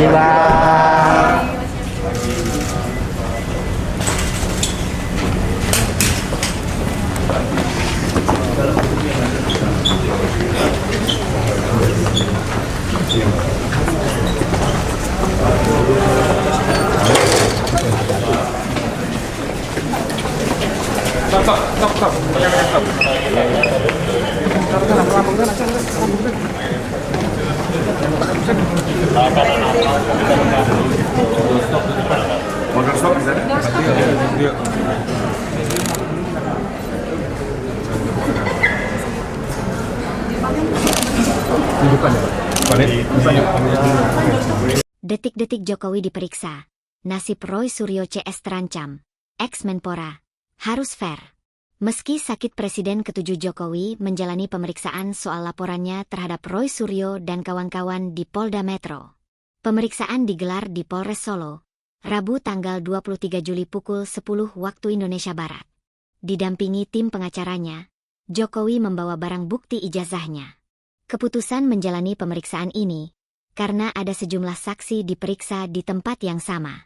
kasih Bang. Stop. Motor stop bisa? Iya. Detik-detik Jokowi diperiksa. Nasib Roy Suryo CS terancam. Ex-Menpora harus fair. Meski sakit Presiden ke-7 Jokowi menjalani pemeriksaan soal laporannya terhadap Roy Suryo dan kawan-kawan di Polda Metro. Pemeriksaan digelar di Polres Solo, Rabu tanggal 23 Juli pukul 10 waktu Indonesia Barat. Didampingi tim pengacaranya, Jokowi membawa barang bukti ijazahnya. Keputusan menjalani pemeriksaan ini karena ada sejumlah saksi diperiksa di tempat yang sama.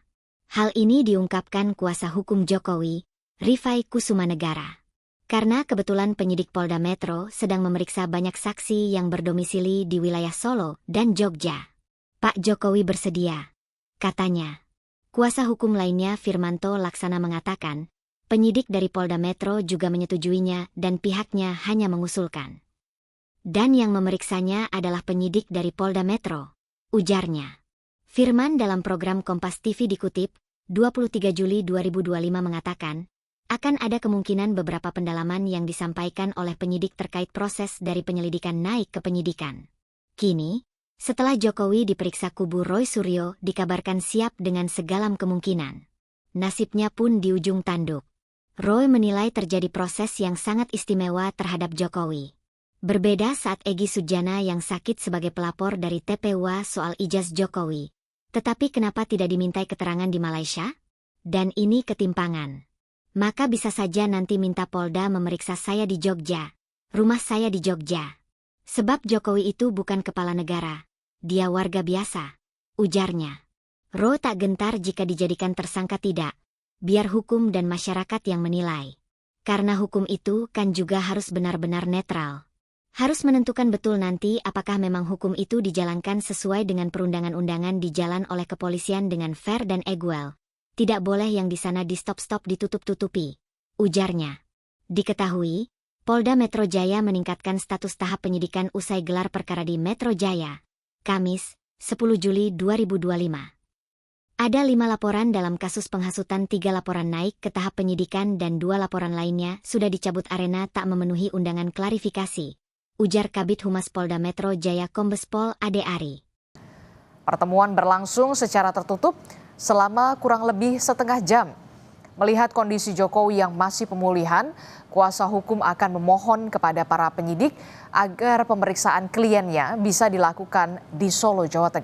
Hal ini diungkapkan kuasa hukum Jokowi, Rifai Kusumanegara. Karena kebetulan penyidik Polda Metro sedang memeriksa banyak saksi yang berdomisili di wilayah Solo dan Jogja. Pak Jokowi bersedia, katanya. Kuasa hukum lainnya Firmanto Laksana mengatakan, penyidik dari Polda Metro juga menyetujuinya dan pihaknya hanya mengusulkan. Dan yang memeriksanya adalah penyidik dari Polda Metro, ujarnya. Firman dalam program Kompas TV dikutip, 23 Juli 2025 mengatakan, akan ada kemungkinan beberapa pendalaman yang disampaikan oleh penyidik terkait proses dari penyelidikan naik ke penyidikan. Kini, setelah Jokowi diperiksa kubu Roy Suryo dikabarkan siap dengan segala kemungkinan. Nasibnya pun di ujung tanduk. Roy menilai terjadi proses yang sangat istimewa terhadap Jokowi. Berbeda saat Egy Sujana yang sakit sebagai pelapor dari TPWA soal ijaz Jokowi. Tetapi kenapa tidak dimintai keterangan di Malaysia? Dan ini ketimpangan. Maka bisa saja nanti minta Polda memeriksa saya di Jogja. Rumah saya di Jogja. Sebab Jokowi itu bukan kepala negara. Dia warga biasa, ujarnya. Roy tak gentar jika dijadikan tersangka tidak. Biar hukum dan masyarakat yang menilai. Karena hukum itu kan juga harus benar-benar netral. Harus menentukan betul nanti apakah memang hukum itu dijalankan sesuai dengan perundangan-undangan di jalan oleh kepolisian dengan fair dan equal. Tidak boleh yang di sana di stop-stop ditutup-tutupi, ujarnya. Diketahui, Polda Metro Jaya meningkatkan status tahap penyidikan usai gelar perkara di Metro Jaya, Kamis, 10 Juli 2025. Ada 5 laporan dalam kasus penghasutan, 3 laporan naik ke tahap penyidikan dan 2 laporan lainnya sudah dicabut arena tak memenuhi undangan klarifikasi, ujar Kabid Humas Polda Metro Jaya Kombes Pol Ade Ari. Pertemuan berlangsung secara tertutup selama kurang lebih setengah jam. Melihat kondisi Jokowi yang masih pemulihan, kuasa hukum akan memohon kepada para penyidik agar pemeriksaan kliennya bisa dilakukan di Solo, Jawa Tengah.